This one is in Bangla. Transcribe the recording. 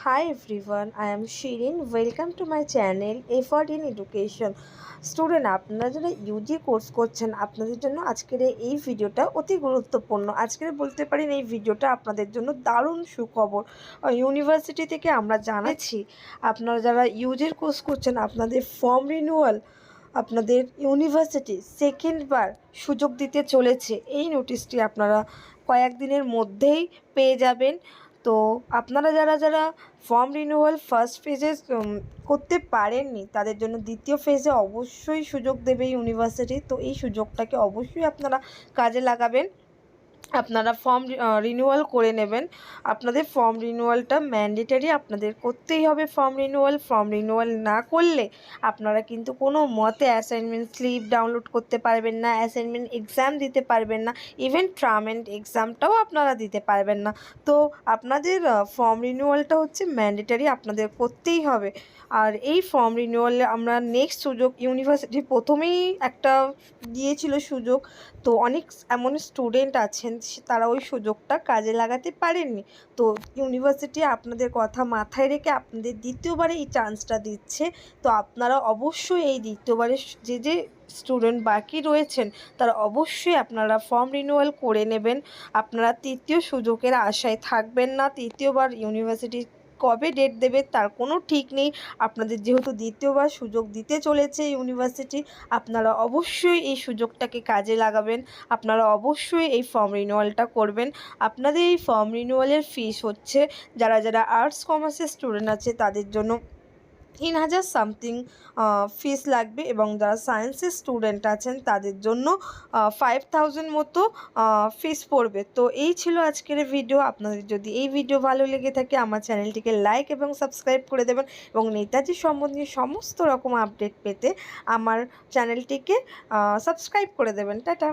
Hi everyone, I am Shirin. Welcome to my channel Effort in Education. Student আপনারা যারা ইউজি কোর্স করছেন আপনাদের জন্য আজকের এই ভিডিওটা অতি গুরুত্বপূর্ণ। আজকের বলতে পারেন এই ভিডিওটা আপনাদের জন্য দারুণ সুখবর। ইউনিভার্সিটি থেকে আমরা জানাচ্ছি আপনারা যারা ইউজির কোর্স করছেন আপনাদের ফর্ম রিনিউয়াল আপনাদের ইউনিভার্সিটি সেকেন্ডবার সুযোগ দিতে চলেছে। এই নোটিশটি আপনারা কয়েকদিনের মধ্যেই পেয়ে যাবেন। তো আপনারা যারা যারা ফর্ম রিনিউয়াল ফার্স্ট ফেজে করতে পারেননি তাদের জন্য দ্বিতীয় ফেজে অবশ্যই সুযোগ দেবে ইউনিভার্সিটি। তো এই সুযোগটাকে অবশ্যই আপনারা কাজে লাগাবেন। আপনারা ফর্ম রিনিউয়াল করে নেবেন। আপনাদের ফর্ম রিনিউয়ালটা ম্যান্ডেটারি, আপনাদের করতেই হবে ফর্ম রিনিউয়াল না করলে আপনারা কিন্তু কোনো মতে অ্যাসাইনমেন্ট স্লিপ ডাউনলোড করতে পারবেন না, অ্যাসাইনমেন্ট এক্সাম দিতে পারবেন না, ইভেন টার্ম এন্ড এক্সামটাও আপনারা দিতে পারবেন না। তো আপনাদের ফর্ম রিনিউয়ালটা হচ্ছে ম্যান্ডেটারি, আপনাদের করতেই হবে। আর এই ফর্ম রিনিউয়ালে আমরা নেক্সট সুযোগ ইউনিভার্সিটি প্রথমেই একটা দিয়েছিল সুযোগ। তো অনেক এমন স্টুডেন্ট আছেন তারা ওই সুযোগটা কাজে লাগাতে পারেননি। তো ইউনিভার্সিটি আপনাদের কথা মাথায় রেখে আপনাদের দ্বিতীয়বারে এই চান্সটা দিচ্ছে। তো আপনারা অবশ্যই এই দ্বিতীয়বারে যে স্টুডেন্ট বাকি রয়েছেন তারা অবশ্যই আপনারা ফর্ম রিনিউয়াল করে নেবেন। আপনারা তৃতীয় সুযোগের আশায় থাকবেন না। তৃতীয়বার ইউনিভার্সিটি কবে ডেট দেবে তার কোনো ঠিক নেই। আপনাদের যেহেতু দ্বিতীয়বার সুযোগ দিতে চলেছে ইউনিভার্সিটি, আপনারা অবশ্যই এই সুযোগটাকে কাজে লাগাবেন। আপনারা অবশ্যই এই ফর্ম রিনিউয়ালটা করবেন। আপনাদের এই ফর্ম রিনিউয়ালের ফিস হচ্ছে যারা যারা আর্টস কমার্সের স্টুডেন্ট আছে তাদের জন্য 3,000 সামথিং ফিস লাগবে, এবং যারা সায়েন্সের স্টুডেন্ট আছেন তাদের জন্য 5,000 মতো ফিস পড়বে। তো এই ছিল আজকের ভিডিও। আপনাদের যদি এই ভিডিও ভালো লেগে থাকে আমার চ্যানেলটিকে লাইক এবং সাবস্ক্রাইব করে দেবেন, এবং নেতাজি সম্বন্ধীয় সমস্ত রকম আপডেট পেতে আমার চ্যানেলটিকে সাবস্ক্রাইব করে দেবেন। টাটা।